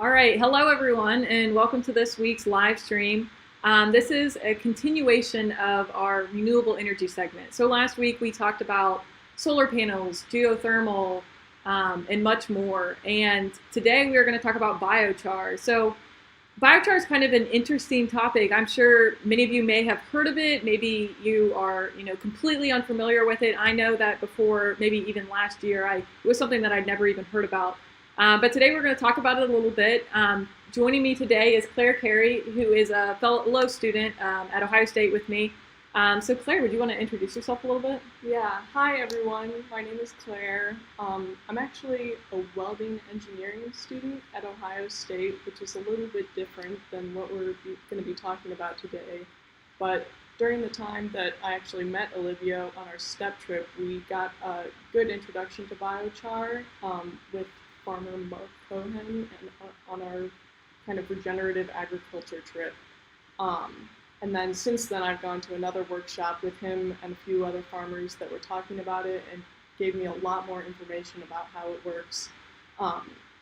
All right, hello everyone, and welcome to this week's live stream. This is a continuation of our renewable energy segment. So last week we talked about solar panels, geothermal, and much more. And today we are going to talk about biochar. So biochar is kind of an interesting topic. I'm sure many of you may have heard of it. Maybe you are, completely unfamiliar with it. I know that before, maybe even last year, it was something that I'd never even heard about. But today we're going to talk about it a little bit. Joining me today is Claire Carey, who is a fellow student at Ohio State with me. So Claire, would you want to introduce yourself a little bit? Yeah, hi everyone. My name is Claire. I'm actually a welding engineering student at Ohio State, which is a little bit different than what we're going to be talking about today. But during the time that I actually met Olivia on our step trip, we got a good introduction to biochar with farmer Mark Cohen and on our kind of regenerative agriculture trip. And then since then, I've gone to another workshop with him and a few other farmers that were talking about it and gave me a lot more information about how it works.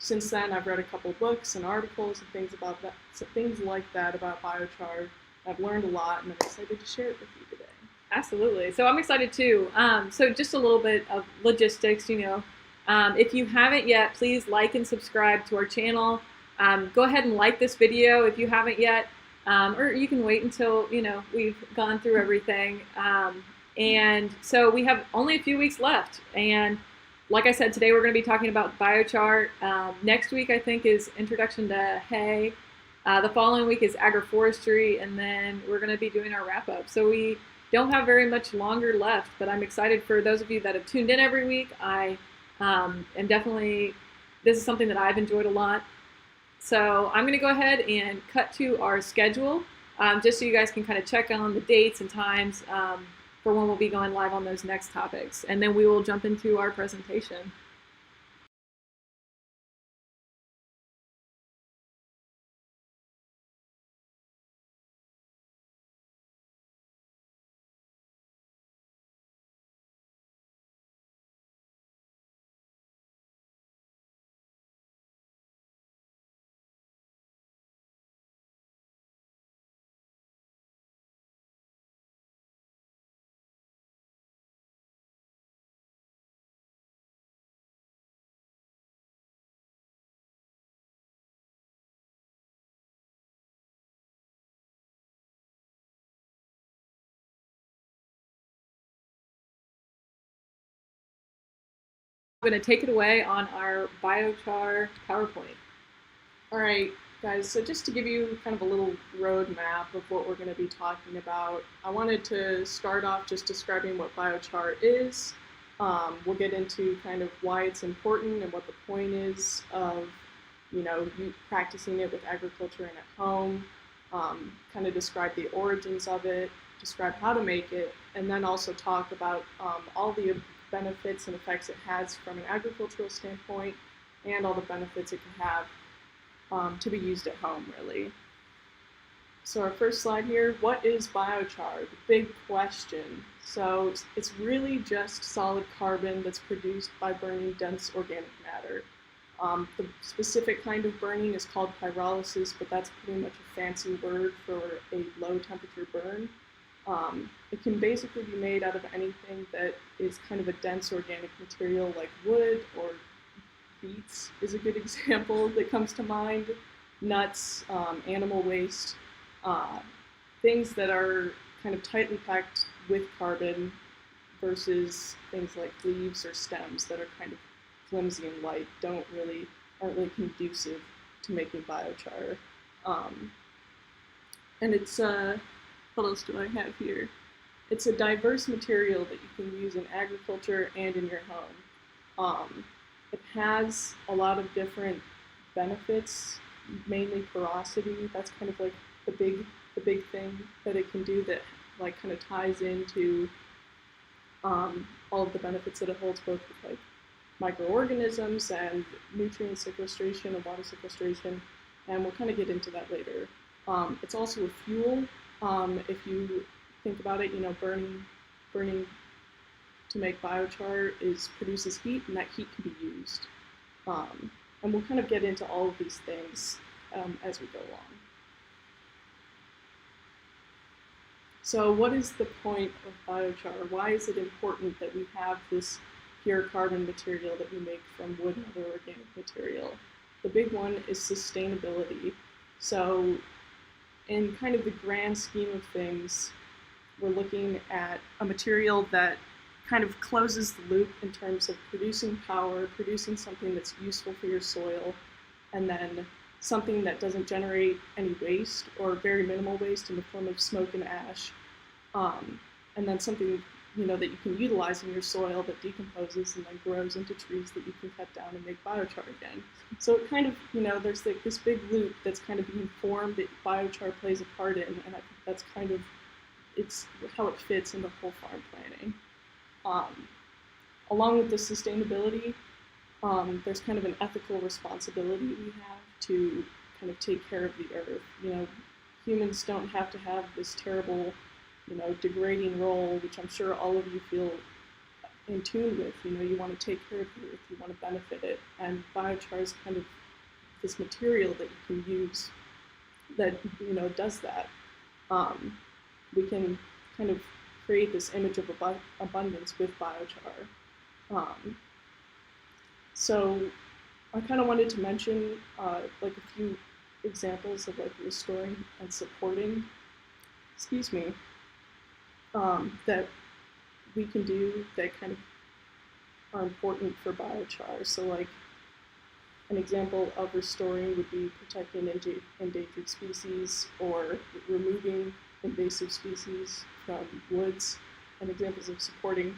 Since then, I've read a couple books and articles and things about that, so things like that about biochar. I've learned a lot, and I'm excited to share it with you today. Absolutely. So I'm excited too. So just a little bit of logistics, if you haven't yet, please like and subscribe to our channel. Go ahead and like this video if you haven't yet. Or you can wait until, we've gone through everything. And so we have only a few weeks left. And like I said, today we're going to be talking about biochar. Next week, I think, is introduction to hay. The following week is agroforestry. And then we're going to be doing our wrap up. So we don't have very much longer left, but I'm excited for those of you that have tuned in every week. And definitely, this is something that I've enjoyed a lot. So I'm going to go ahead and cut to our schedule, just so you guys can kind of check on the dates and times for when we'll be going live on those next topics. And then we will jump into our presentation. I'm going to take it away on our biochar PowerPoint. All right, guys, so just to give you kind of a little roadmap of what we're going to be talking about, I wanted to start off just describing what biochar is. We'll get into kind of why it's important and what the point is of, you practicing it with agriculture and at home, kind of describe the origins of it, describe how to make it, and then also talk about all the benefits and effects it has from an agricultural standpoint and all the benefits it can have to be used at home, really. So our first slide here, what is biochar? The big question. So it's really just solid carbon that's produced by burning dense organic matter. The specific kind of burning is called pyrolysis, but that's pretty much a fancy word for a low temperature burn. It can basically be made out of anything that is kind of a dense organic material like wood or beets is a good example that comes to mind, nuts, animal waste, things that are kind of tightly packed with carbon versus things like leaves or stems that are kind of flimsy and light, aren't really conducive to making biochar. And it's, what else do I have here? It's a diverse material that you can use in agriculture and in your home. It has a lot of different benefits, mainly porosity. That's kind of like the big thing that it can do that like kind of ties into all of the benefits that it holds, both with like microorganisms and nutrient sequestration and water sequestration, and we'll kind of get into that later. It's also a fuel. If you think about it, burning to make biochar produces heat, and that heat can be used. And we'll kind of get into all of these things as we go along. So what is the point of biochar? Why is it important that we have this pure carbon material that we make from wood and other organic material? The big one is sustainability. So in kind of the grand scheme of things, we're looking at a material that kind of closes the loop in terms of producing power, producing something that's useful for your soil, and then something that doesn't generate any waste or very minimal waste in the form of smoke and ash, and then something that you can utilize in your soil that decomposes and then grows into trees that you can cut down and make biochar again. So it kind of, there's like this big loop that's kind of being formed that biochar plays a part in, and I think that's kind of, it's how it fits into whole farm planning. Along with the sustainability, there's kind of an ethical responsibility we have to kind of take care of the earth. Humans don't have to have this terrible, degrading role, which I'm sure all of you feel in tune with. You want to take care of the earth, you want to benefit it, and biochar is kind of this material that you can use that, does that. We can kind of create this image of abundance with biochar. So I kind of wanted to mention like a few examples of like restoring and supporting, that we can do that kind of are important for biochar. So like an example of restoring would be protecting endangered species or removing invasive species from woods, and examples of supporting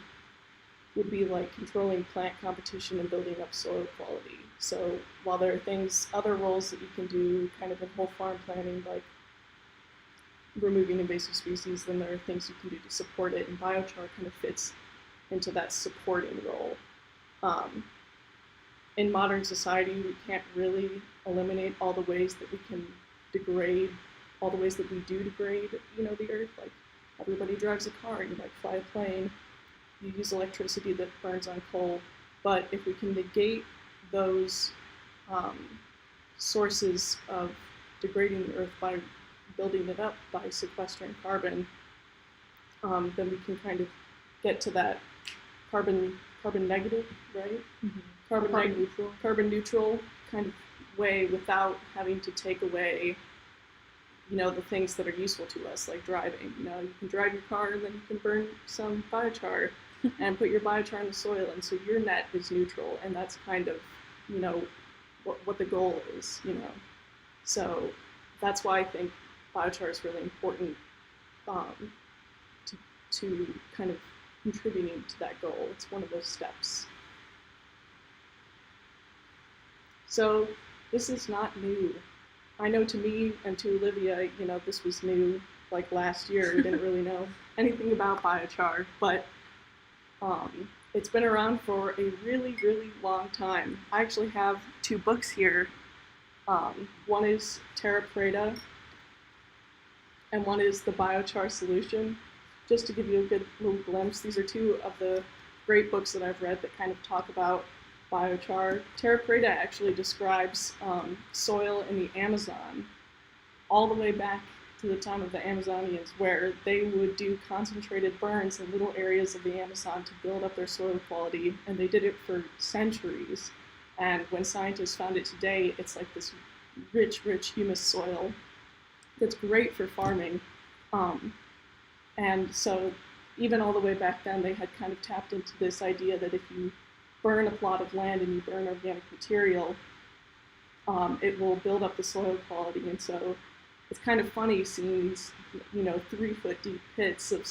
would be like controlling plant competition and building up soil quality. So while there are other roles that you can do kind of in whole farm planning, like removing invasive species, then there are things you can do to support it, and biochar kind of fits into that supporting role. In modern society, we can't really eliminate all the ways that we can degrade, all the ways that we do degrade, the earth. Like everybody drives a car, you might fly a plane, you use electricity that burns on coal. But if we can negate those sources of degrading the earth by building it up, by sequestering carbon, then we can kind of get to that carbon negative, right? Mm-hmm. Carbon neutral kind of way without having to take away, the things that are useful to us, like driving. You can drive your car and then you can burn some biochar and put your biochar in the soil, and so your net is neutral, and that's kind of, what the goal is, So that's why I think biochar is really important to kind of contributing to that goal. It's one of those steps. So this is not new. I know to me and to Olivia, this was new, like last year. We didn't really know anything about biochar, but it's been around for a really, really long time. I actually have 2 books here. One is Terra Preta, and one is The Biochar Solution. Just to give you a good little glimpse, these are 2 of the great books that I've read that kind of talk about biochar. Terra Preta actually describes soil in the Amazon all the way back to the time of the Amazonians, where they would do concentrated burns in little areas of the Amazon to build up their soil quality, and they did it for centuries. And when scientists found it today, it's like this rich humus soil that's great for farming. And so even all the way back then, they had kind of tapped into this idea that if you burn a plot of land and you burn organic material, it will build up the soil quality. And so it's kind of funny seeing these, 3-foot deep pits of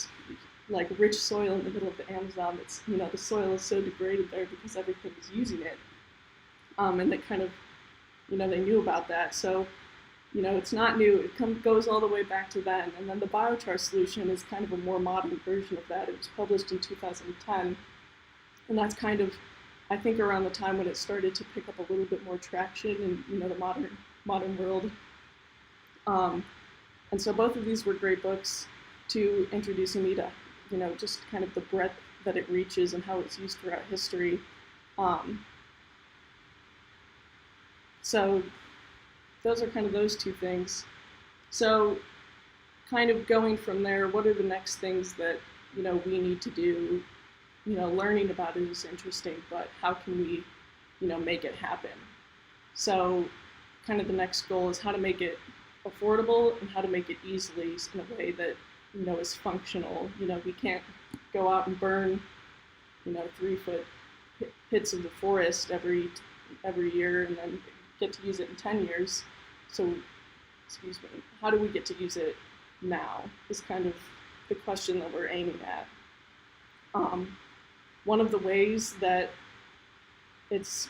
like rich soil in the middle of the Amazon. That's, the soil is so degraded there because everything is using it. And they kind of, they knew about that. So, it's not new. It goes all the way back to then. And then the Biochar Solution is kind of a more modern version of that. It was published in 2010. And that's kind of, I think, around the time when it started to pick up a little bit more traction in, the modern world. And so both of these were great books to introducing me to, just kind of the breadth that it reaches and how it's used throughout history. So those are kind of those two things. So kind of going from there, what are the next things that, we need to do? Learning about it is interesting, but how can we, make it happen? So kind of the next goal is how to make it affordable and how to make it easily in a way that, is functional. We can't go out and burn, 3-foot pits of the forest every year and then get to use it in 10 years. So, how do we get to use it now is kind of the question that we're aiming at. One of the ways that it's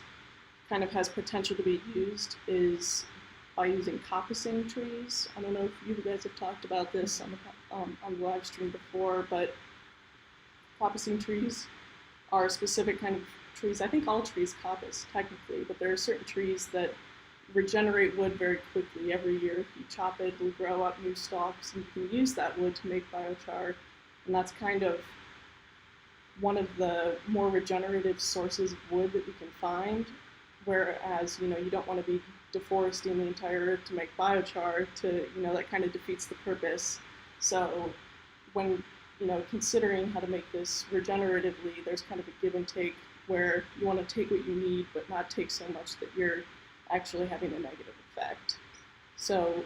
kind of has potential to be used is by using coppicing trees. I don't know if you guys have talked about this on the live stream before, but coppicing trees are a specific kind of trees. I think all trees coppice technically, but there are certain trees that regenerate wood very quickly. Every year, if you chop it, it'll grow up new stalks, and you can use that wood to make biochar. And that's kind of one of the more regenerative sources of wood that we can find. Whereas, you don't want to be deforesting the entire earth to make biochar. That kind of defeats the purpose. So, when considering how to make this regeneratively, there's kind of a give and take where you want to take what you need, but not take so much that you're actually having a negative effect. So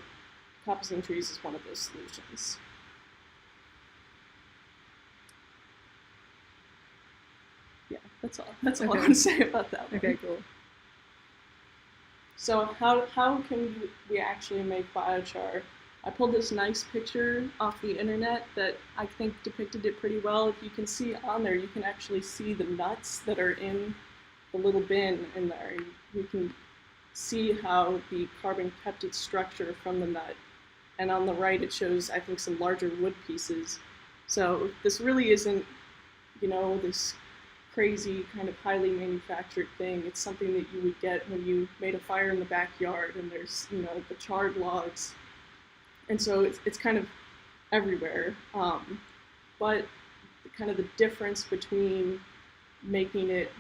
coppicing trees is one of those solutions. Yeah, that's all. That's all I want to say about that one. Okay, cool. So how can we actually make biochar? I pulled this nice picture off the internet that I think depicted it pretty well. If you can see on there, you can actually see the nuts that are in the little bin in there. You can see how the carbon kept its structure from the nut. And on the right, it shows, I think, some larger wood pieces. So this really isn't, this crazy kind of highly manufactured thing. It's something that you would get when you made a fire in the backyard and there's, the charred logs. And so it's kind of everywhere. But kind of the difference between making it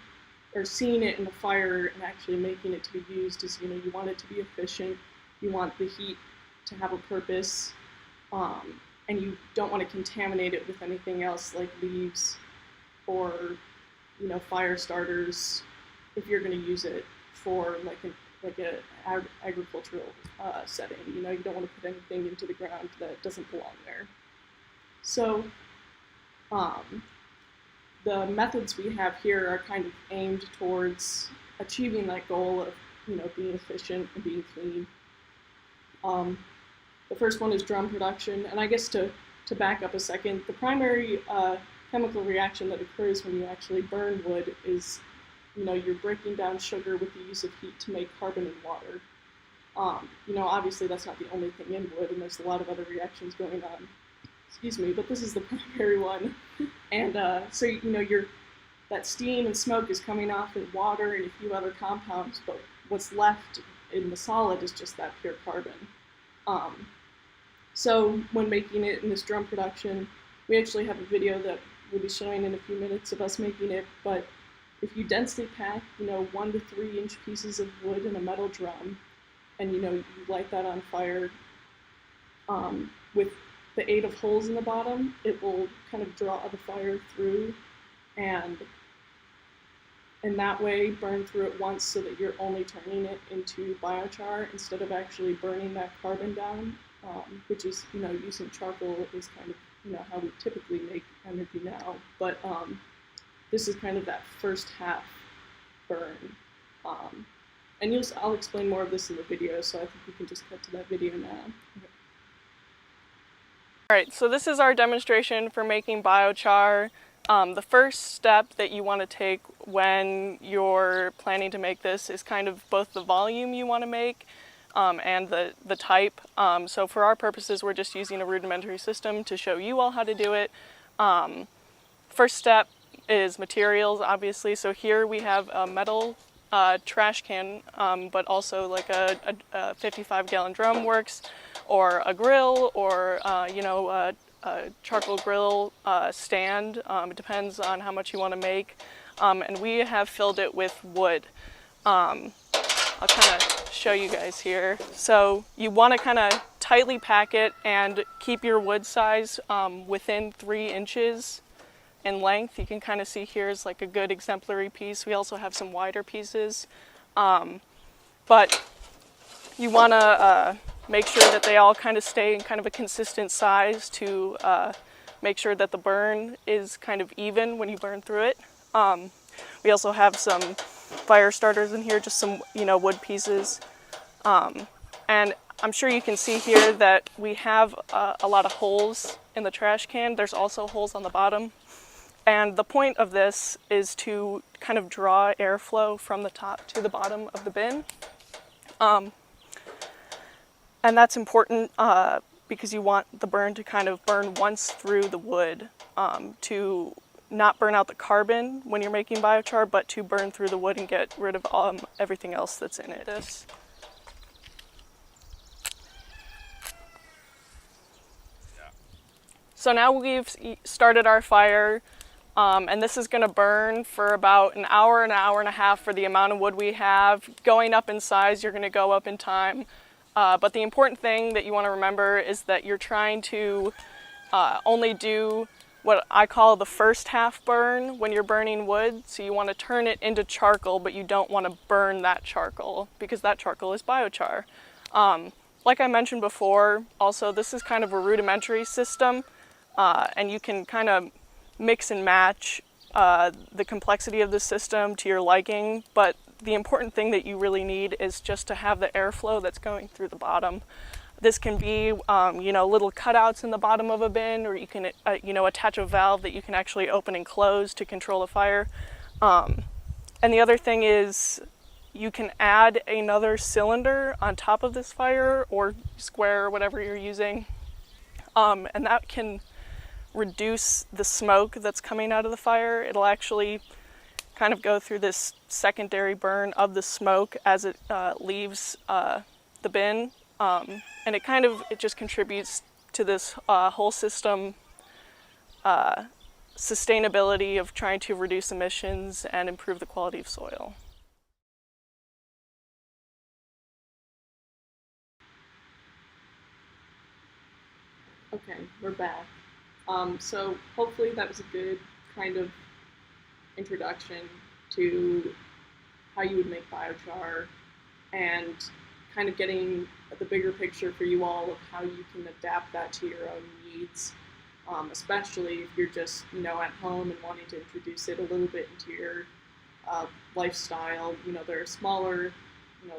or seeing it in the fire and actually making it to be used is, you want it to be efficient, you want the heat to have a purpose, and you don't want to contaminate it with anything else like leaves or, fire starters if you're going to use it for like a agricultural setting. You don't want to put anything into the ground that doesn't belong there. So the methods we have here are kind of aimed towards achieving that goal of, being efficient and being clean. The first one is drum production, and I guess to back up a second, the primary chemical reaction that occurs when you actually burn wood is, you're breaking down sugar with the use of heat to make carbon and water. Obviously that's not the only thing in wood, and there's a lot of other reactions going on. But this is the primary one. And so, that steam and smoke is coming off in water and a few other compounds, but what's left in the solid is just that pure carbon. So when making it in this drum production, we actually have a video that we'll be showing in a few minutes of us making it, but if you densely pack, 1 to 3 inch pieces of wood in a metal drum, and you light that on fire, with the aid of holes in the bottom, it will kind of draw the fire through, and in that way burn through it once so that you're only turning it into biochar instead of actually burning that carbon down, which is, using charcoal is kind of, how we typically make energy now. But this is kind of that first half burn. And I'll explain more of this in the video, so I think we can just cut to that video now. Okay. All right, so this is our demonstration for making biochar. The first step that you want to take when you're planning to make this is kind of both the volume you want to make and the type. So for our purposes, we're just using a rudimentary system to show you all how to do it. First step is materials, obviously. So here we have a metal trash can, but also like a 55-gallon drum works, or a grill, or a charcoal grill stand. It depends on how much you want to make. And we have filled it with wood. I'll kind of show you guys here. So you want to kind of tightly pack it and keep your wood size within 3 inches in length. You can kind of see here is like a good exemplary piece. We also have some wider pieces, but you want to make sure that they all kind of stay in kind of a consistent size to make sure that the burn is kind of even when you burn through it. We also have some fire starters in here, just some wood pieces, and I'm sure you can see here that we have a lot of holes in the trash can. There's also holes on the bottom. And the point of this is to kind of draw airflow from the top to the bottom of the bin. And that's important because you want the burn to kind of burn once through the wood to not burn out the carbon when you're making biochar, but to burn through the wood and get rid of everything else that's in it. So now we've started our fire. And this is going to burn for about an hour and a half for the amount of wood we have. Going up in size, you're going to go up in time. But the important thing that you want to remember is that you're trying to only do what I call the first half burn when you're burning wood. So you want to turn it into charcoal, but you don't want to burn that charcoal because that charcoal is biochar. Like I mentioned before, also this is kind of a rudimentary system, and you can kind of mix and match the complexity of the system to your liking, but the important thing that you really need is just to have the airflow that's going through the bottom. This can be, little cutouts in the bottom of a bin, or you can, attach a valve that you can actually open and close to control the fire. And the other thing is you can add another cylinder on top of this fire, or square, or whatever you're using, and that can reduce the smoke that's coming out of the fire. It'll actually kind of go through this secondary burn of the smoke as it leaves the bin, and it just contributes to this whole system sustainability of trying to reduce emissions and improve the quality of soil. Okay, we're back. So hopefully that was a good kind of introduction to how you would make biochar and kind of getting the bigger picture for you all of how you can adapt that to your own needs, especially if you're just at home and wanting to introduce it a little bit into your lifestyle. There are smaller,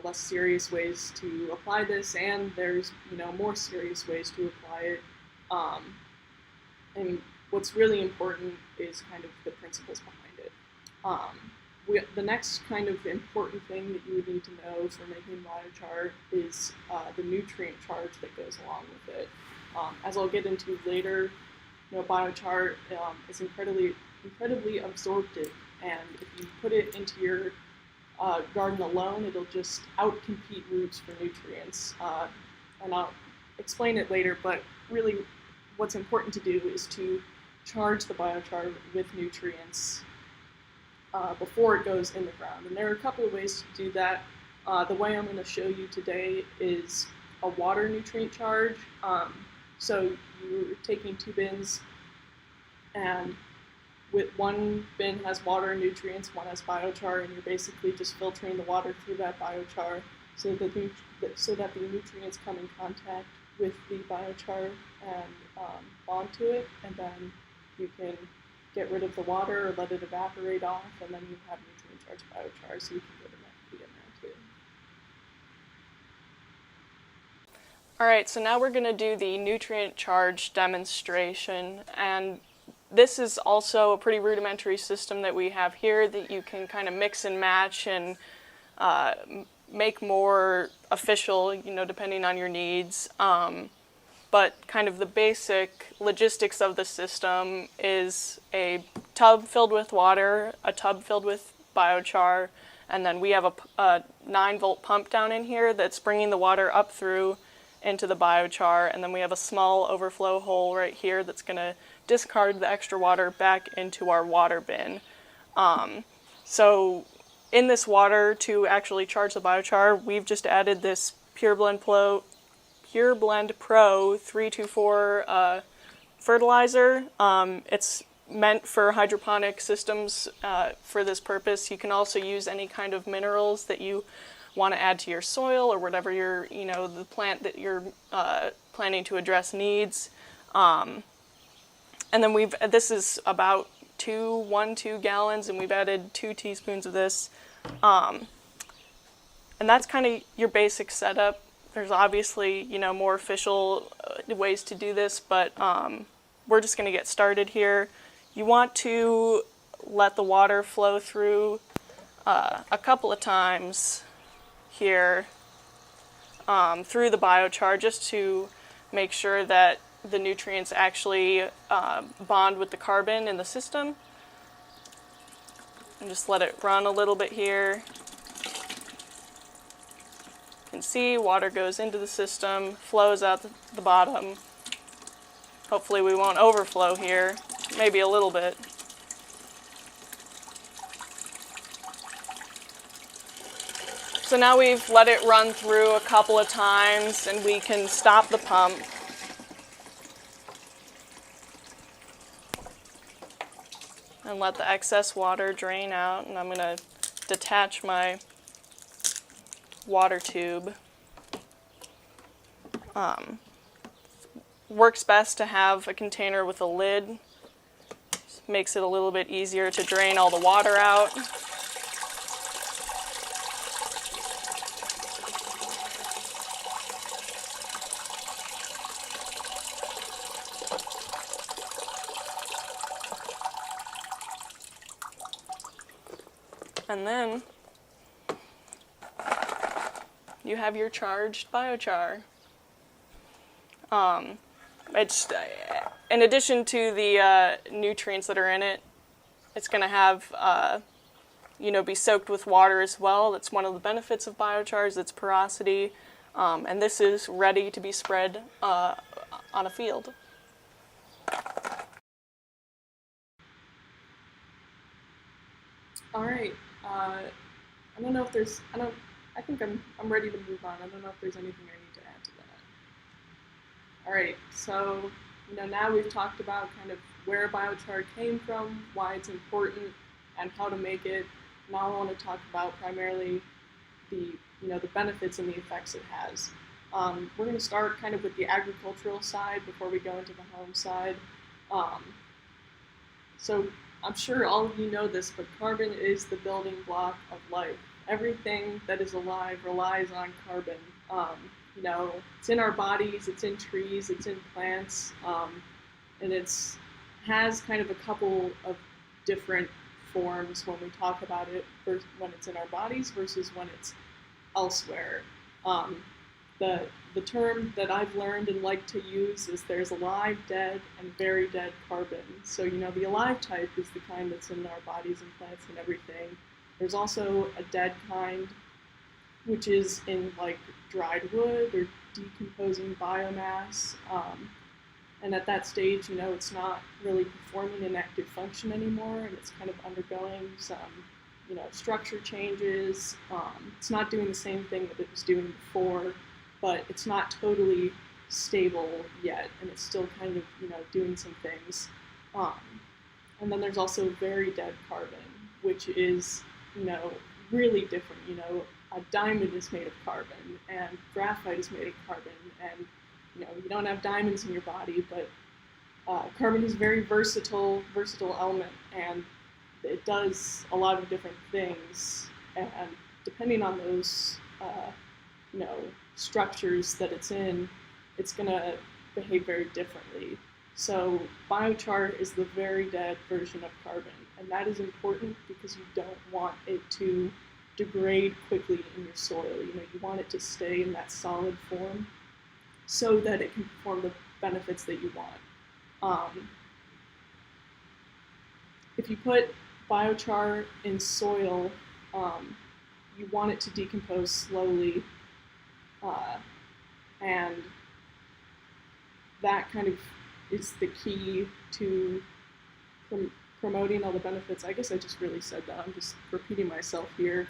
less serious ways to apply this, and there's more serious ways to apply it. And what's really important is kind of the principles behind it. The next kind of important thing that you would need to know for making biochar is the nutrient charge that goes along with it. As I'll get into later, biochar is incredibly absorptive, and if you put it into your garden alone, it'll just outcompete roots for nutrients. And I'll explain it later, but really what's important to do is to charge the biochar with nutrients before it goes in the ground. And there are a couple of ways to do that. The way I'm going to show you today is a water nutrient charge. So you're taking 2 bins, and with one bin has water and nutrients, one has biochar, and you're basically just filtering the water through that biochar so that the nutrients come in contact with the biochar and bond to it, and then you can get rid of the water or let it evaporate off, and then you have nutrient charged biochar, so you can get in there too. All right, so now we're going to do the nutrient charge demonstration, and this is also a pretty rudimentary system that we have here that you can kind of mix and match and make more official, depending on your needs. But kind of the basic logistics of the system is a tub filled with water, a tub filled with biochar, and then we have a 9-volt pump down in here that's bringing the water up through into the biochar, and then we have a small overflow hole right here that's going to discard the extra water back into our water bin. So in this water, to actually charge the biochar, we've just added this Pure Blend Pro 324 fertilizer. It's meant for hydroponic systems for this purpose. You can also use any kind of minerals that you want to add to your soil or whatever the plant that you're planning to address needs. And then this is about 2 gallons, and we've added 2 teaspoons of this. And that's kind of your basic setup. There's obviously, more official ways to do this, but we're just going to get started here. You want to let the water flow through a couple of times here through the biochar, just to make sure that the nutrients actually bond with the carbon in the system. And just let it run a little bit here. You can see water goes into the system, flows out the bottom. Hopefully we won't overflow here, maybe a little bit. So now we've let it run through a couple of times, and we can stop the pump. And let the excess water drain out, and I'm going to detach my water tube. Works best to have a container with a lid. Just makes it a little bit easier to drain all the water out. And then you have your charged biochar. It's in addition to the nutrients that are in it, it's going to have be soaked with water as well. That's one of the benefits of biochar, is its porosity, and this is ready to be spread on a field. All right. I don't know if there's. I think I'm ready to move on. I don't know if there's anything I need to add to that. All right. So now we've talked about kind of where biochar came from, why it's important, and how to make it. Now I want to talk about primarily the benefits and the effects it has. We're going to start kind of with the agricultural side before we go into the home side. So I'm sure all of you know this, but carbon is the building block of life. Everything that is alive relies on carbon. It's in our bodies, it's in trees, it's in plants, and has kind of a couple of different forms when we talk about it, when it's in our bodies versus when it's elsewhere. The term that I've learned and like to use is there's alive, dead, and very dead carbon. So, the alive type is the kind that's in our bodies and plants and everything. There's also a dead kind, which is in like dried wood or decomposing biomass. And at that stage, it's not really performing an active function anymore, and it's kind of undergoing some, structure changes. It's not doing the same thing that it was doing before, but it's not totally stable yet, and it's still kind of, doing some things. And then there's also very dead carbon, which is, really different. A diamond is made of carbon, and graphite is made of carbon, and, you don't have diamonds in your body, but carbon is a very versatile element, and it does a lot of different things, and depending on those, structures that it's in, it's going to behave very differently. So biochar is the very dead version of carbon, and that is important because you don't want it to degrade quickly in your soil. You want it to stay in that solid form so that it can perform the benefits that you want. If you put biochar in soil, you want it to decompose slowly, and that kind of is the key to promoting all the benefits. I guess I just really said that. I'm just repeating myself here.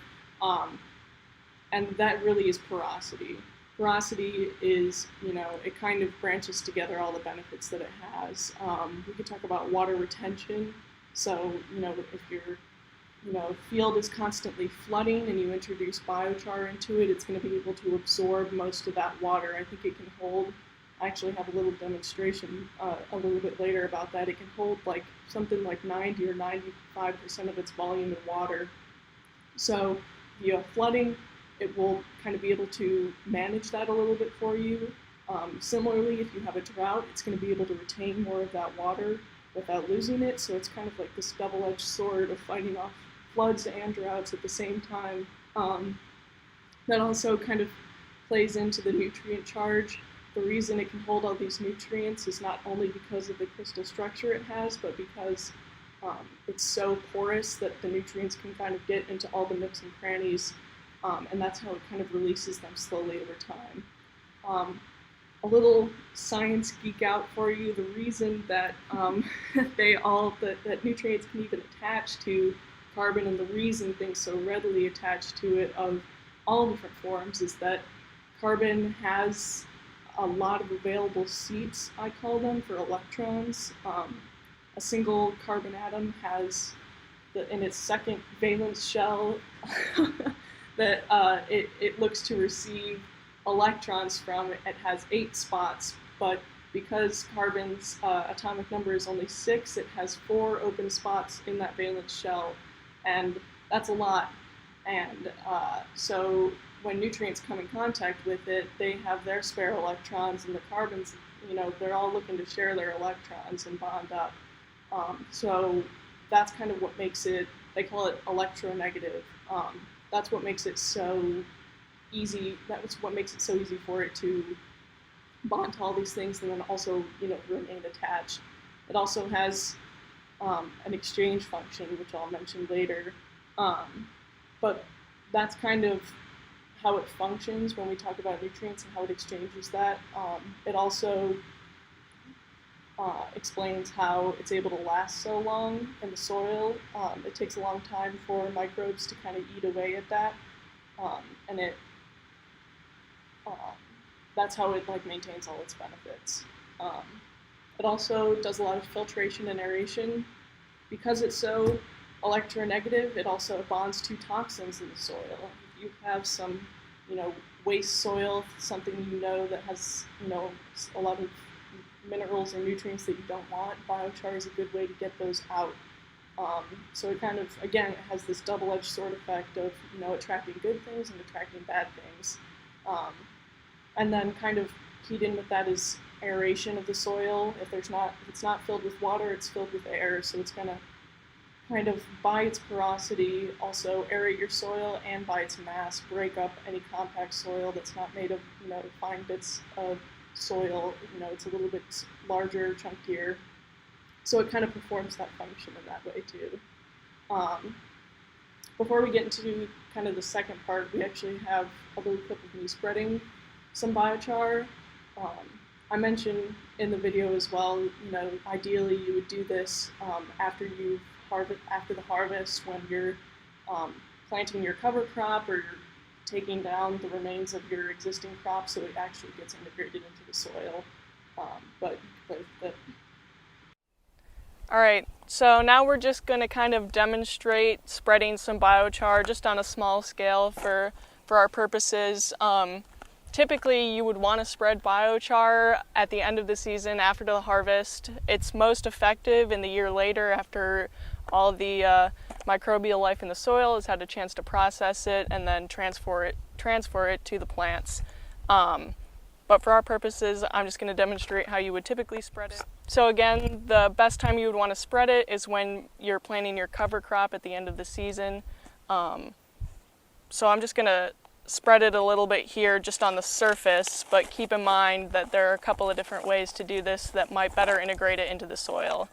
And that really is porosity. Porosity is, it kind of branches together all the benefits that it has. We could talk about water retention. So, if your field is constantly flooding and you introduce biochar into it, it's going to be able to absorb most of that water. I think it can hold, I actually have a little demonstration a little bit later about that. It can hold like something like 90 or 95% of its volume in water. So if you have flooding, it will kind of be able to manage that a little bit for you. Similarly, if you have a drought, it's going to be able to retain more of that water without losing it. So it's kind of like this double-edged sword of fighting off floods and droughts at the same time. That also kind of plays into the nutrient charge. The reason it can hold all these nutrients is not only because of the crystal structure it has, but because it's so porous that the nutrients can kind of get into all the nooks and crannies, and that's how it kind of releases them slowly over time. A little science geek out for you. The reason that that nutrients can even attach to carbon, and the reason things so readily attach to it of all different forms, is that carbon has a lot of available seats, I call them, for electrons. A single carbon atom has, in its second valence shell, that it looks to receive electrons from. It has 8 spots, but because carbon's atomic number is only 6, it has 4 open spots in that valence shell, and that's a lot. And so when nutrients come in contact with it, they have their spare electrons, and the carbons, they're all looking to share their electrons and bond up. So that's kind of what makes it, they call it electronegative. That's what makes it so easy, that's what makes it so easy for it to bond to all these things and then also, remain attached. It also has an exchange function, which I'll mention later. But that's kind of how it functions when we talk about nutrients and how it exchanges that. It also explains how it's able to last so long in the soil. It takes a long time for microbes to kind of eat away at that, and that's how it maintains all its benefits. It also does a lot of filtration and aeration. Because it's so electronegative, it also bonds to toxins in the soil. If you have some, waste soil, something that has, a lot of minerals or nutrients that you don't want, biochar is a good way to get those out. So it kind of, again, it has this double-edged sword effect of, attracting good things and attracting bad things. And then kind of keyed in with that is aeration of the soil. If it's not filled with water, it's filled with air. So it's gonna kind of, by its porosity, also aerate your soil, and by its mass, break up any compact soil that's not made of, fine bits of soil. It's a little bit larger, chunkier. So it kind of performs that function in that way too. Before we get into kind of the second part, we actually have a little clip of me spreading some biochar. I mentioned in the video as well, ideally you would do this after the harvest, when you're planting your cover crop or you're taking down the remains of your existing crop, so it actually gets integrated into the soil. All right, so now we're just going to kind of demonstrate spreading some biochar just on a small scale for our purposes. Typically, you would want to spread biochar at the end of the season after the harvest. It's most effective in the year later, after all the microbial life in the soil has had a chance to process it and then transfer it to the plants. But for our purposes, I'm just going to demonstrate how you would typically spread it. So again, the best time you would want to spread it is when you're planting your cover crop at the end of the season. So I'm just going to spread it a little bit here just on the surface, but keep in mind that there are a couple of different ways to do this that might better integrate it into the soil.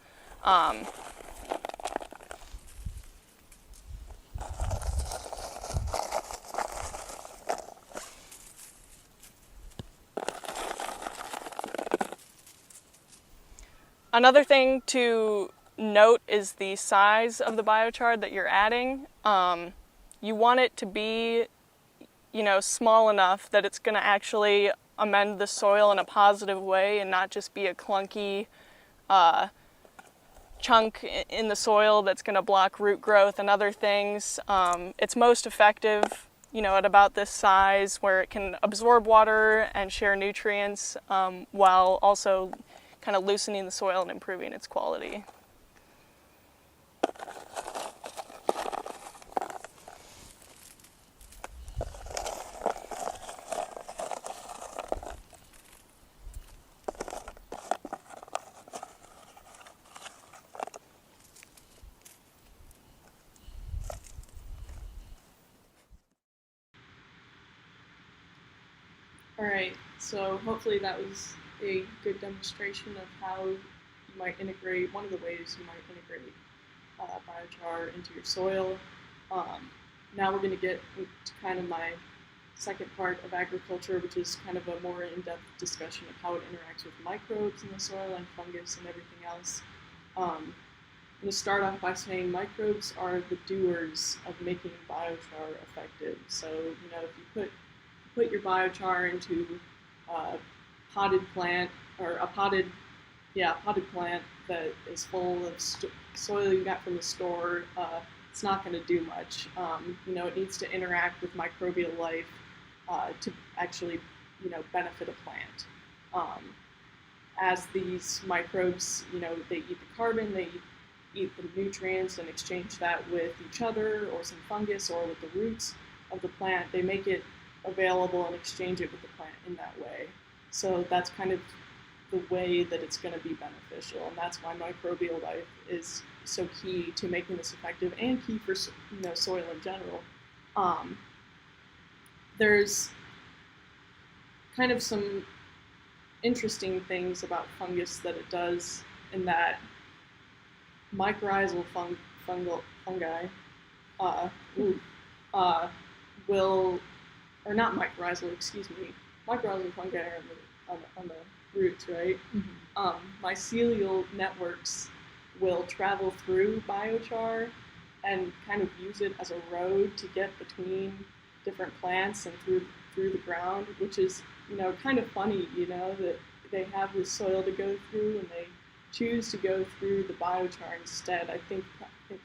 Another thing to note is the size of the biochar that you're adding. You want it to be, small enough that it's going to actually amend the soil in a positive way and not just be a clunky chunk in the soil that's going to block root growth and other things. It's most effective, at about this size where it can absorb water and share nutrients while also kind of loosening the soil and improving its quality. All right, so hopefully that was a good demonstration of how you might integrate, one of the ways you might integrate biochar into your soil. Now we're going to get to kind of my second part of agriculture, which is kind of a more in-depth discussion of how it interacts with microbes in the soil and fungus and everything else. I'm going to start off by saying microbes are the doers of making biochar effective. So, if you put your biochar into a potted plant or a potted plant that is full of soil you got from the store, it's not going to do much. It needs to interact with microbial life to actually, benefit a plant. As these microbes, they eat the carbon, they eat the nutrients and exchange that with each other or some fungus or with the roots of the plant, they make it available and exchange it with the plant in that way. So that's kind of the way that it's going to be beneficial, and that's why microbial life is so key to making this effective and key for soil in general. There's kind of some interesting things about fungus that it does, in that mycorrhizal fungi will, or not mycorrhizal, excuse me, mycorrhizal fungi are on the roots, right? Mm-hmm. Mycelial networks will travel through biochar and kind of use it as a road to get between different plants and through the ground, which is, kind of funny, that they have this soil to go through and they choose to go through the biochar instead. I think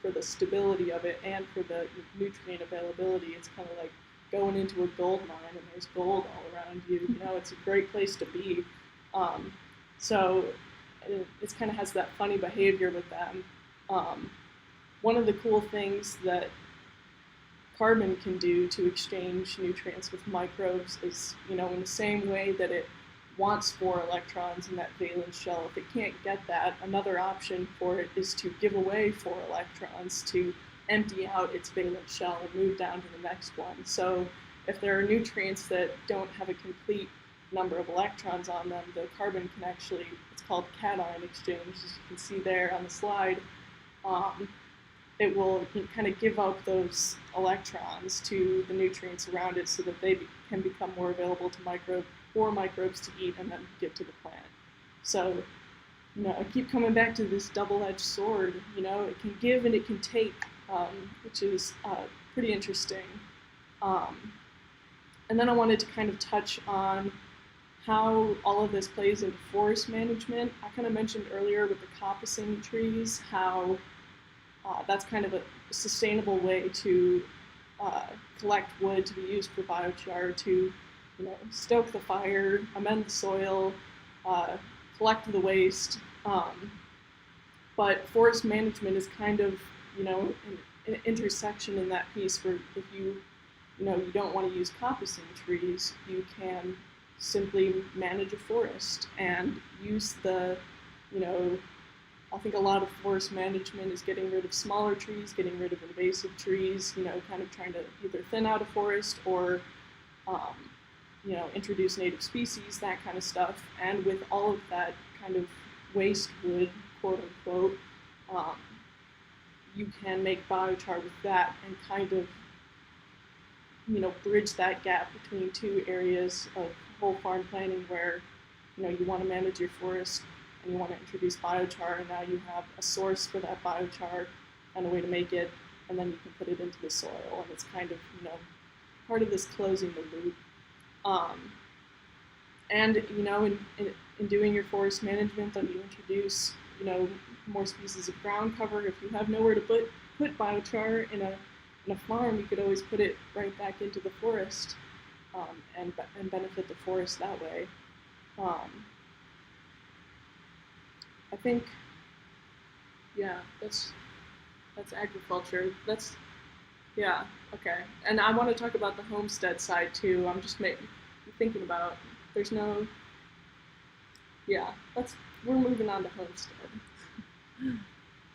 for the stability of it and for the nutrient availability, it's kind of like going into a gold mine and there's gold all around you. It's a great place to be. So it kind of has that funny behavior with them. One of the cool things that carbon can do to exchange nutrients with microbes is, in the same way that it wants 4 electrons in that valence shell, if it can't get that, another option for it is to give away 4 electrons to empty out its valence shell and move down to the next one. So if there are nutrients that don't have a complete number of electrons on them, the carbon can actually, it's called cation exchange, as you can see there on the slide. It will kind of give up those electrons to the nutrients around it so that they can become more available to microbes to eat and then get to the plant. So, I keep coming back to this double-edged sword. It can give and it can take, which is pretty interesting. And then I wanted to kind of touch on how all of this plays into forest management. I kind of mentioned earlier with the coppicing trees how that's kind of a sustainable way to collect wood to be used for biochar, to stoke the fire, amend the soil, collect the waste. But forest management is kind of an intersection in that piece where if you don't want to use coppicing trees, you can simply manage a forest and use the I think a lot of forest management is getting rid of smaller trees, getting rid of invasive trees, kind of trying to either thin out a forest or, introduce native species, that kind of stuff. And with all of that kind of waste wood, quote unquote, you can make biochar with that and kind of, bridge that gap between 2 areas of whole farm planning where, you want to manage your forest and you want to introduce biochar, and now you have a source for that biochar and a way to make it, and then you can put it into the soil, and it's kind of, you know, part of this closing the loop. And, you know, in doing your forest management, then you introduce, you know, more species of ground cover. If you have nowhere to put biochar in a farm, you could always put it right back into the forest, and benefit the forest that way. I think, yeah, that's agriculture. Yeah, okay. And I want to talk about the homestead side too. I'm just thinking about, there's no, yeah, we're moving on to homestead.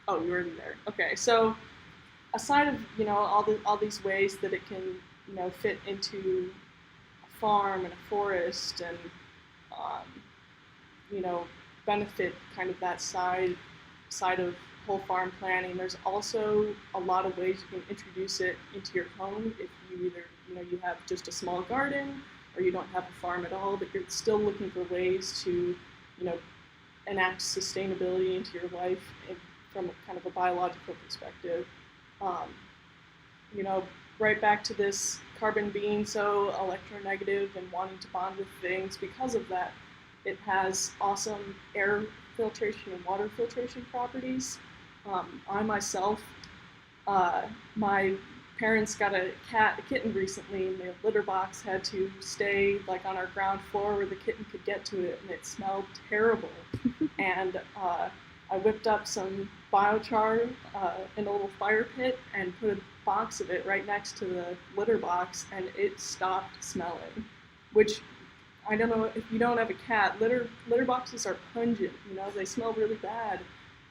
Oh, you're already there. Okay, so aside of, you know, all these ways that it can, you know, fit into a farm and a forest, and you know, benefit kind of that side of whole farm planning, there's also a lot of ways you can introduce it into your home if you either, you know, you have just a small garden, or you don't have a farm at all, but you're still looking for ways to, you know, enact sustainability into your life from a kind of a biological perspective. You know, right back to this carbon being so electronegative and wanting to bond with things. Because of that, it has awesome air filtration and water filtration properties. I myself, my parents got a kitten recently, and the litter box had to stay like on our ground floor where the kitten could get to it, and it smelled terrible. And I whipped up some biochar in a little fire pit and put a box of it right next to the litter box, and it stopped smelling. Which, I don't know, if you don't have a cat, litter boxes are pungent, you know, they smell really bad,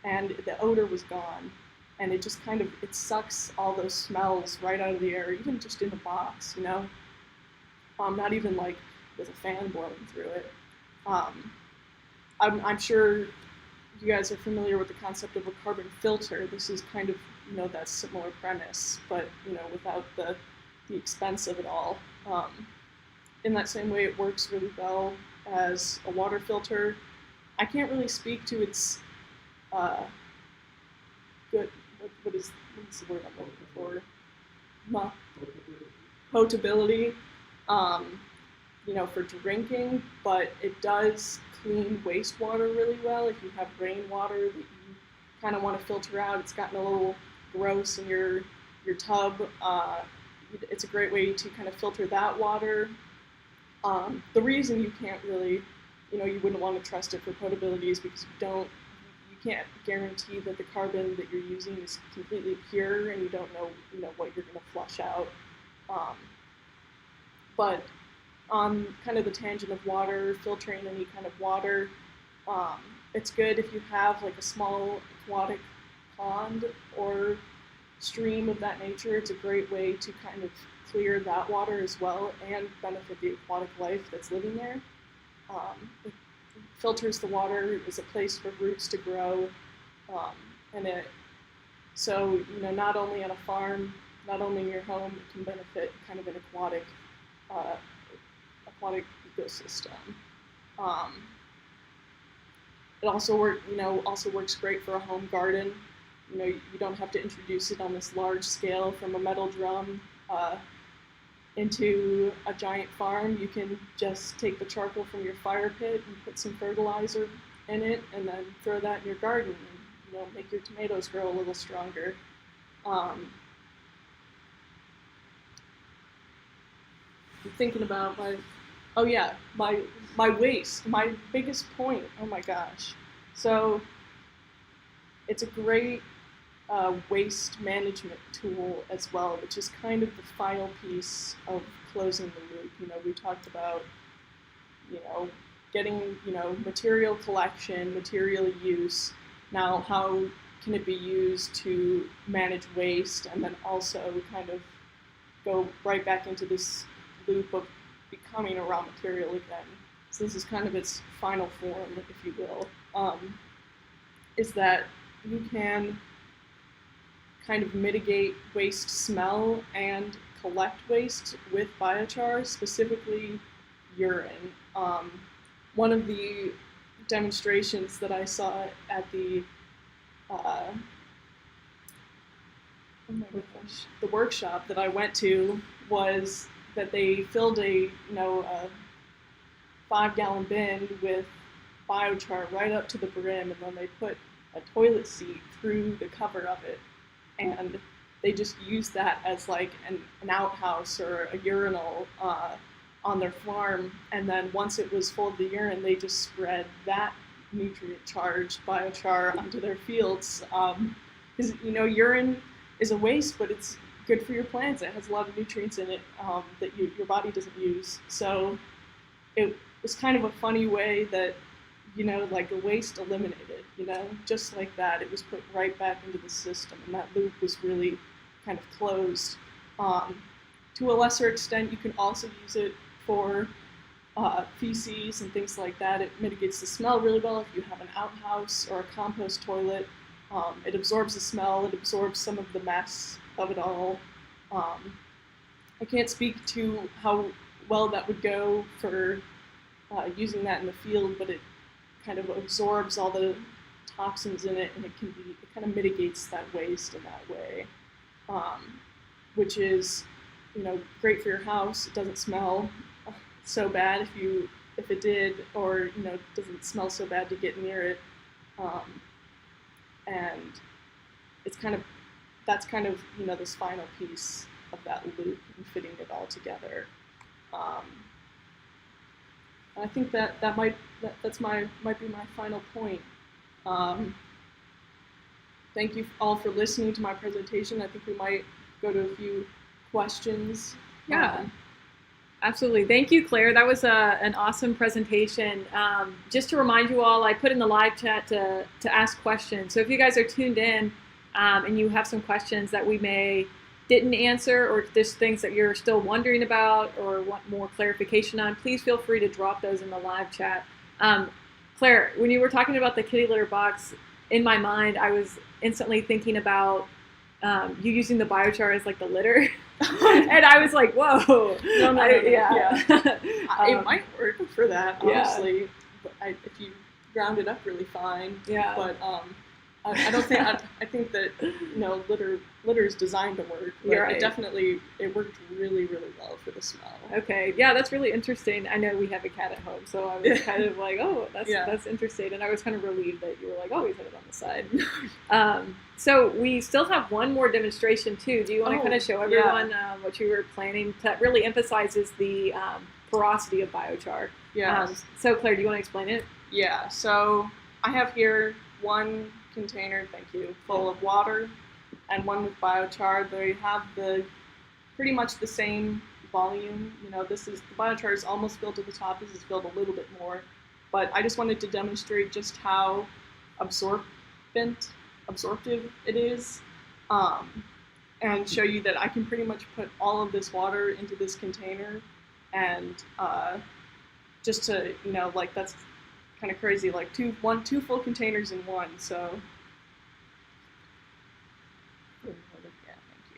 and the odor was gone. And it just kind of, it sucks all those smells right out of the air, even just in the box, you know? Not even like with a fan blowing through it. I'm sure you guys are familiar with the concept of a carbon filter. This is kind of, you know, that similar premise, but, you know, without the expense of it all. In that same way, it works really well as a water filter. I can't really speak to its good, what is the word I'm looking for? Potability, you know, for drinking, but it does clean wastewater really well. If you have rainwater that you kind of want to filter out, it's gotten a little gross in your tub. It's a great way to kind of filter that water. The reason you can't really, you know, you wouldn't want to trust it for potability is because you can't guarantee that the carbon that you're using is completely pure, and you don't know, you know, what you're going to flush out. But on kind of the tangent of water, filtering any kind of water, it's good if you have like a small aquatic pond or stream of that nature. It's a great way to kind of clear that water as well and benefit the aquatic life that's living there. It filters the water, is a place for roots to grow, so, you know, not only on a farm, not only in your home, it can benefit kind of an aquatic ecosystem. It also works great for a home garden. You know, you don't have to introduce it on this large scale from a metal drum into a giant farm. You can just take the charcoal from your fire pit and put some fertilizer in it, and then throw that in your garden, and, you know, make your tomatoes grow a little stronger. I'm thinking about my waste, my biggest point. Oh my gosh! So it's a great waste management tool as well, which is kind of the final piece of closing the loop. You know, we talked about, you know, getting, you know, material collection, material use. Now, how can it be used to manage waste, and then also kind of go right back into this loop of becoming a raw material again? So this is kind of its final form, if you will, is that you can kind of mitigate waste smell and collect waste with biochar, specifically urine. One of the demonstrations that I saw at the oh my gosh, the workshop that I went to was that they filled a 5-gallon bin with biochar right up to the brim, and then they put a toilet seat through the cover of it, and they just used that as like an outhouse or a urinal on their farm. And then once it was full of the urine, they just spread that nutrient-charged biochar onto their fields. Because urine is a waste, but it's good for your plants. It has a lot of nutrients in it that your body doesn't use. So it was kind of a funny way that, like the waste eliminated, just like that. It was put right back into the system, and that loop was really kind of closed. To a lesser extent, you can also use it for feces and things like that. It mitigates the smell really well if you have an outhouse or a compost toilet. It absorbs the smell, it absorbs some of the mess of it all. I can't speak to how well that would go for using that in the field, but it kind of absorbs all the toxins in it, and it kind of mitigates that waste in that way, which is, great for your house. It doesn't smell so bad if it did, or doesn't smell so bad to get near it, and it's that's kind of this final piece of that loop and fitting it all together. And I think that might be my final point. Thank you all for listening to my presentation. I think we might go to a few questions. Yeah, absolutely. Thank you, Claire. That was an awesome presentation. Just to remind you all, I put in the live chat to ask questions. So if you guys are tuned in and you have some questions that we didn't answer, or if there's things that you're still wondering about or want more clarification on, please feel free to drop those in the live chat. Claire, when you were talking about the kitty litter box, in my mind, I was instantly thinking about you using the biochar as like the litter. And I was like, whoa. No. Yeah. It might work for that, honestly. Yeah. But if you ground it up really fine. Yeah. But I don't think I think that litter is designed to work. But You're right. It worked really, really well for the smell. Okay, yeah, that's really interesting. I know we have a cat at home, so I was kind of like, oh, that's interesting, and I was kind of relieved that you were like, oh, we put it on the side. So we still have one more demonstration too. Do you want to kind of show everyone what you were planning? That really emphasizes the porosity of biochar. Yeah. So Claire, do you want to explain it? Yeah. So I have here one container, full of water, and one with biochar. They have pretty much the same volume. The biochar is almost filled to the top. This is filled a little bit more, but I just wanted to demonstrate just how absorptive it is, and show you that I can pretty much put all of this water into this container, and just to that's kind of crazy, like two full containers in one. So yeah, thank you.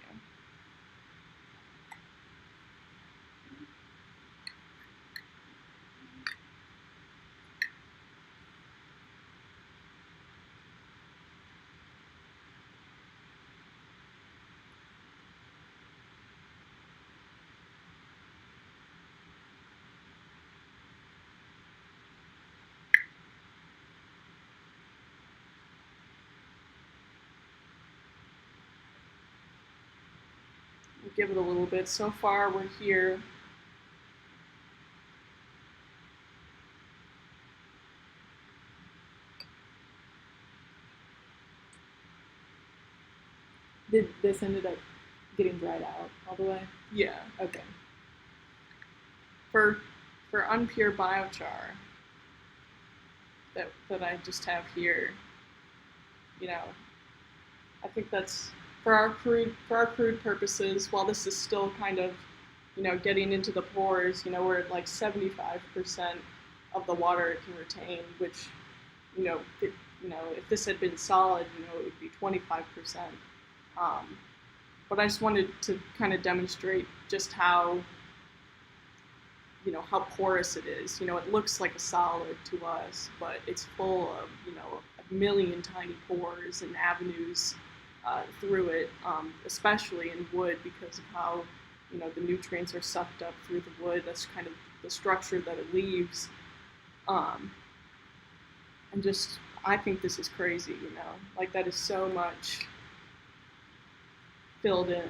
We'll give it a little bit. So far, we're here. Did this ended up getting dried out all the way? Yeah. Okay. For unpure biochar that I just have here, I think that's for our crude purposes. While this is still kind of, getting into the pores, we're at like 75% of the water it can retain, which, if this had been solid, it would be 25%. But I just wanted to kind of demonstrate just how how porous it is. It looks like a solid to us, but it's full of, a million tiny pores and avenues through it, especially in wood because of how, the nutrients are sucked up through the wood. That's kind of the structure that it leaves. And just, I think this is crazy, like that is so much filled in.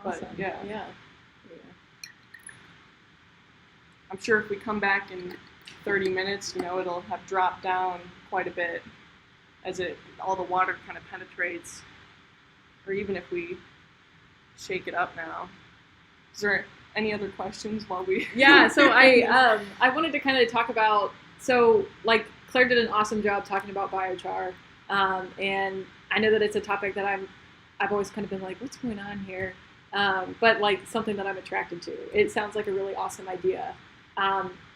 Awesome. But yeah. Yeah. I'm sure if we come back in 30 minutes, it'll have dropped down quite a bit as all the water kind of penetrates, or even if we shake it up now. Is there any other questions while we? Yeah, so I wanted to kind of talk about, so like Claire did an awesome job talking about biochar, and I know that it's a topic that I've always kind of been like, what's going on here? But like something that I'm attracted to. It sounds like a really awesome idea.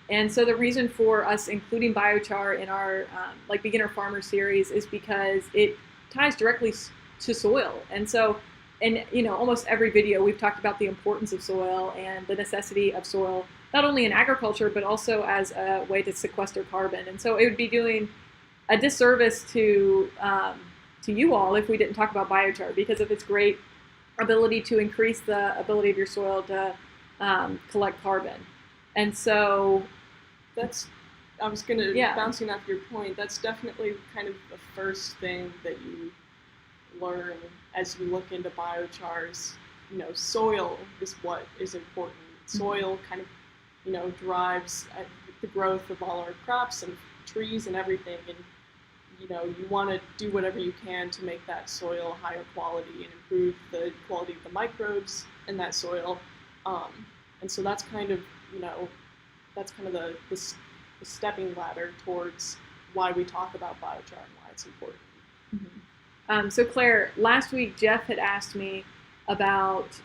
And so the reason for us including biochar in our like beginner farmer series is because it ties directly to soil. And so, almost every video we've talked about the importance of soil and the necessity of soil, not only in agriculture, but also as a way to sequester carbon. And so it would be doing a disservice to you all if we didn't talk about biochar because of its great ability to increase the ability of your soil to collect carbon. And so I was going to, bouncing off your point, that's definitely kind of the first thing that you learn as you look into biochars. Soil is what is important. Soil kind of, drives the growth of all our crops and trees and everything. And, you want to do whatever you can to make that soil higher quality and improve the quality of the microbes in that soil. And so that's kind of, the stepping ladder towards why we talk about biochar and why it's important. Mm-hmm. So Claire, last week Jeff had asked me about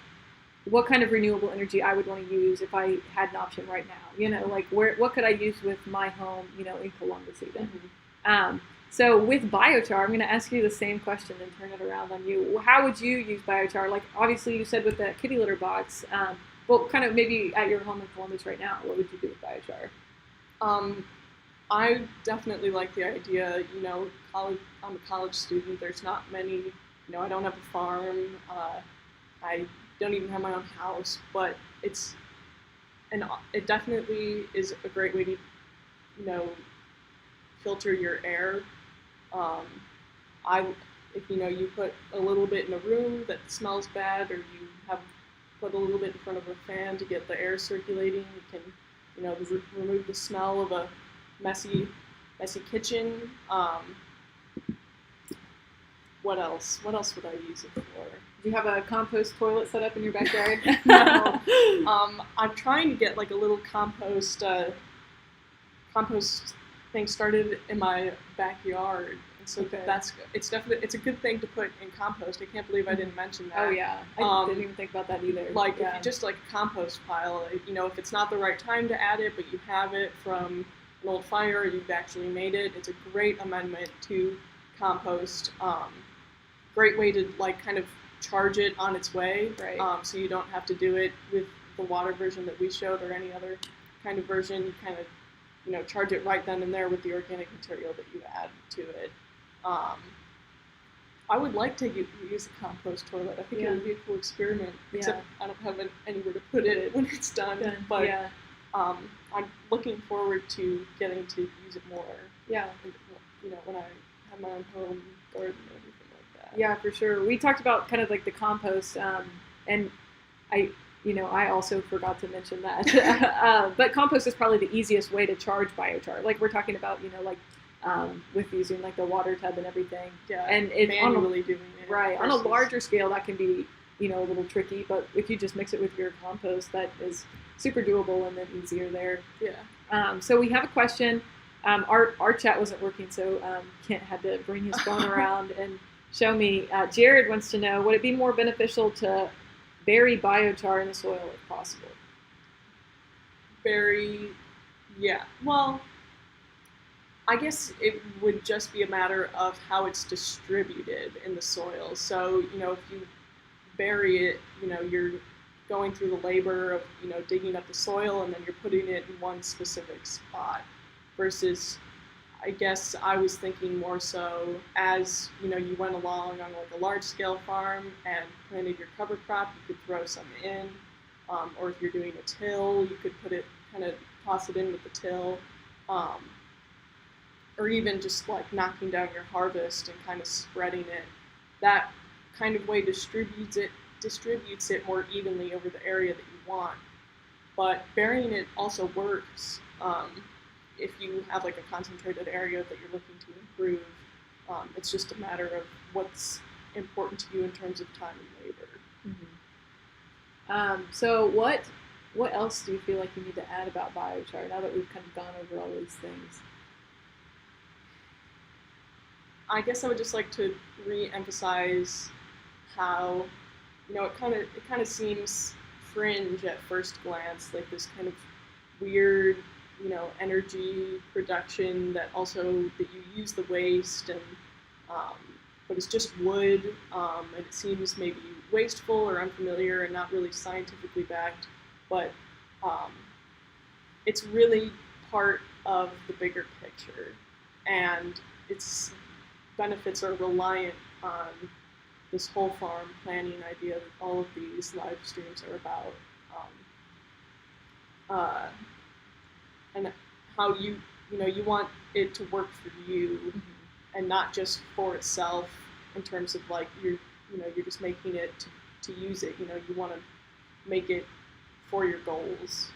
what kind of renewable energy I would want to use if I had an option right now. Like what could I use with my home, in Columbus even. Mm-hmm. So with biochar, I'm going to ask you the same question and turn it around on you. How would you use biochar? Like obviously you said with the kitty litter box, well, kind of maybe at your home in Columbus right now, what would you do with biochar? I definitely like the idea, I'm a college student, there's not many, I don't have a farm, I don't even have my own house, but it definitely is a great way to, filter your air. If you put a little bit in a room that smells bad, or you have put a little bit in front of a fan to get the air circulating, you can, remove the smell of a messy kitchen. What else would I use it for? Do you have a compost toilet set up in your backyard? No. I'm trying to get like a little compost thing started in my backyard. And so it's a good thing to put in compost. I can't believe I didn't mention that. Oh yeah, I didn't even think about that either. Like if you just like a compost pile, if it's not the right time to add it, but you have it from an old fire, you've actually made it, it's a great amendment to compost. Great way to like kind of charge it on its way, right. So you don't have to do it with the water version that we showed or any other kind of version. You kind of charge it right then and there with the organic material that you add to it. I would like to use a compost toilet. I think it would be a cool experiment, except I don't have anywhere to put it when it's done. But I'm looking forward to getting to use it more. Yeah. When I have my own home garden and everything like that. Yeah, for sure. We talked about kind of like the compost, and I also forgot to mention that. But compost is probably the easiest way to charge biochar. Like we're talking about, with using like the water tub and everything. Yeah. And it's manually doing it. Right. On a larger scale, that can be, a little tricky. But if you just mix it with your compost, that is super doable and then easier there. Yeah. So we have a question. Our chat wasn't working, so Kent had to bring his phone around and show me. Jared wants to know, would it be more beneficial to bury biochar in the soil if possible? Yeah. Well, I guess it would just be a matter of how it's distributed in the soil. So, if you bury it, you're going through the labor of, digging up the soil and then you're putting it in one specific spot versus, I guess I was thinking more so as, you went along on like a large scale farm and planted your cover crop, you could throw some in, or if you're doing a till, you could kind of toss it in with the till, or even just like knocking down your harvest and kind of spreading it. That kind of way distributes it more evenly over the area that you want. But burying it also works if you have like a concentrated area that you're looking to improve. It's just a matter of what's important to you in terms of time and labor. Mm-hmm. So what else do you feel like you need to add about biochar now that we've kind of gone over all these things? I guess I would just like to re-emphasize how, it kind of seems fringe at first glance, like this kind of weird, energy production that you use the waste and, but it's just wood, and it seems maybe wasteful or unfamiliar and not really scientifically backed, but it's really part of the bigger picture, and its benefits are reliant on this whole farm planning idea that all of these live streams are about, and how you want it to work for you, mm-hmm. and not just for itself in terms of like you're just making it to use it. You want to make it for your goals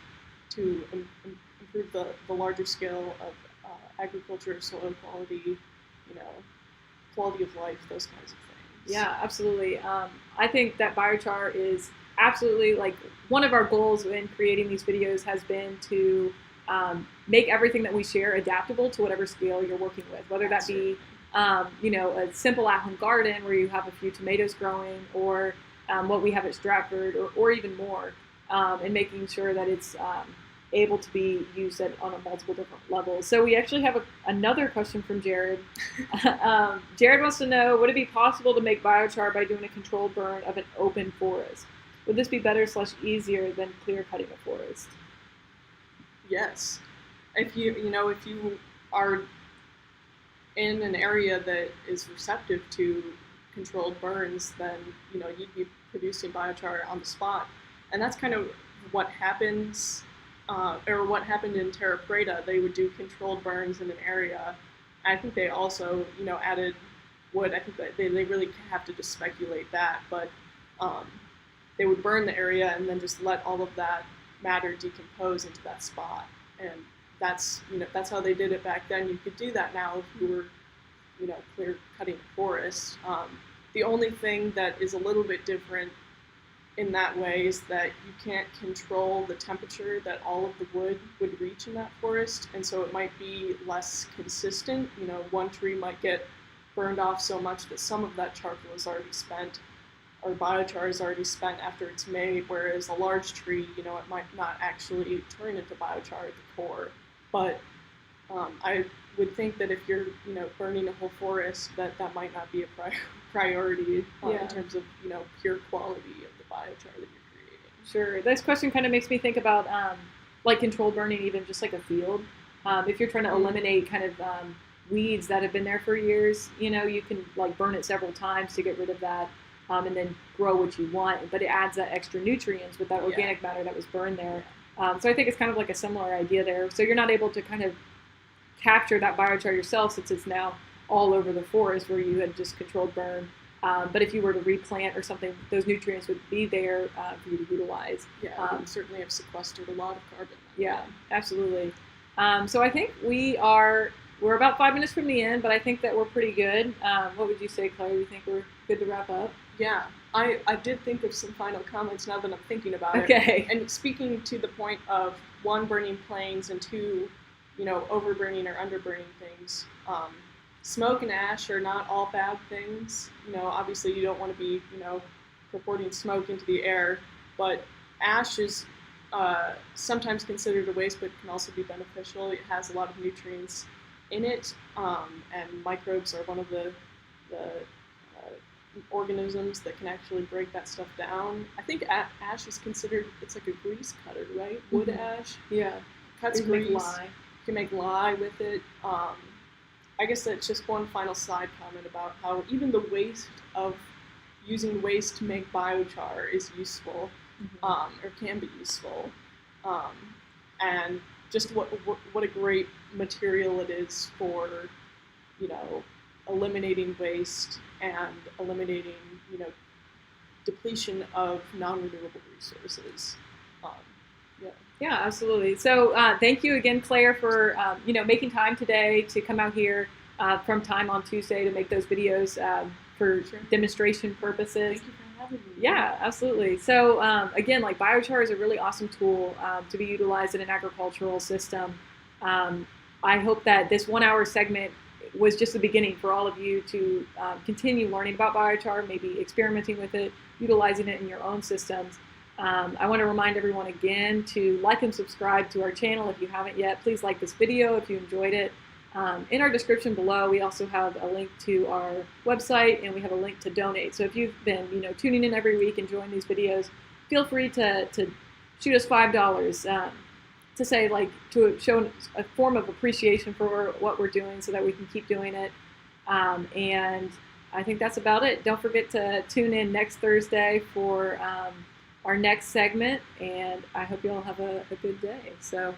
to improve the larger scale of agriculture, soil quality, quality of life, those kinds of things. Yeah, absolutely. I think that biochar is absolutely like one of our goals in creating these videos has been to make everything that we share adaptable to whatever scale you're working with, whether that be a simple at-home garden where you have a few tomatoes growing, or what we have at Stratford, or even more, and making sure that it's able to be used on a multiple different levels. So we actually have another question from Jared. Jared wants to know, would it be possible to make biochar by doing a controlled burn of an open forest? Would this be better / easier than clear cutting a forest? Yes. If you are in an area that is receptive to controlled burns, then you'd be producing biochar on the spot. And that's kind of what happens, or what happened in Terra Preta. They would do controlled burns in an area. I think they also, added wood. I think that they really have to just speculate that, but they would burn the area and then just let all of that matter decompose into that spot. And that's how they did it back then. You could do that now if you were, clear cutting a forest. The only thing that is a little bit different in that way is that you can't control the temperature that all of the wood would reach in that forest, and so it might be less consistent. One tree might get burned off so much that some of that charcoal is already spent, or biochar is already spent after it's made, whereas a large tree, it might not actually turn into biochar at the core. But I would think that if you're, burning a whole forest, that might not be a priority in terms of, pure quality of the biochar that you're creating. Sure. This question kind of makes me think about like controlled burning, even just like a field. If you're trying to eliminate kind of weeds that have been there for years, you can like burn it several times to get rid of that, and then grow what you want. But it adds that extra nutrients with that organic matter that was burned there. So I think it's kind of like a similar idea there. So you're not able to kind of capture that biochar yourself since it's now all over the forest where you had just controlled burn. But if you were to replant or something, those nutrients would be there for you to utilize. Yeah, we certainly have sequestered a lot of carbon. Yeah, absolutely. So I think we're about 5 minutes from the end, but I think that we're pretty good. What would you say, Claire? Do you think we're good to wrap up? Yeah, I did think of some final comments now that I'm thinking about it. Okay. And speaking to the point of one, burning planes, and two, overburning or underburning things. Smoke and ash are not all bad things. Obviously you don't want to be, purporting smoke into the air, but ash is sometimes considered a waste, but can also be beneficial. It has a lot of nutrients in it, and microbes are one of the organisms that can actually break that stuff down. I think ash is considered, it's like a grease cutter, right? Wood ash. Yeah. Cuts You can grease. make lye. You can make lye with it. I guess that's just one final side comment about how even the waste of using waste to make biochar is useful, or can be useful, and just what a great material it is for, you know, eliminating waste and eliminating, you know, depletion of non-renewable resources. Yeah. Yeah, absolutely. So thank you again, Claire, for making time today to come out here from time on Tuesday to make those videos for demonstration purposes. Thank you for having me. Yeah, absolutely. So again, like biochar is a really awesome tool to be utilized in an agricultural system. I hope that this 1 hour segment was just the beginning for all of you to continue learning about biochar, maybe experimenting with it, utilizing it in your own systems. I want to remind everyone again to like and subscribe to our channel if you haven't yet. Please like this video if you enjoyed it. In our description below, we also have a link to our website, and we have a link to donate. So if you've been tuning in every week, enjoying these videos, feel free to shoot us $5 to say, like, to show a form of appreciation for what we're doing so that we can keep doing it. And I think that's about it. Don't forget to tune in next Thursday for our next segment, and I hope you all have a good day. So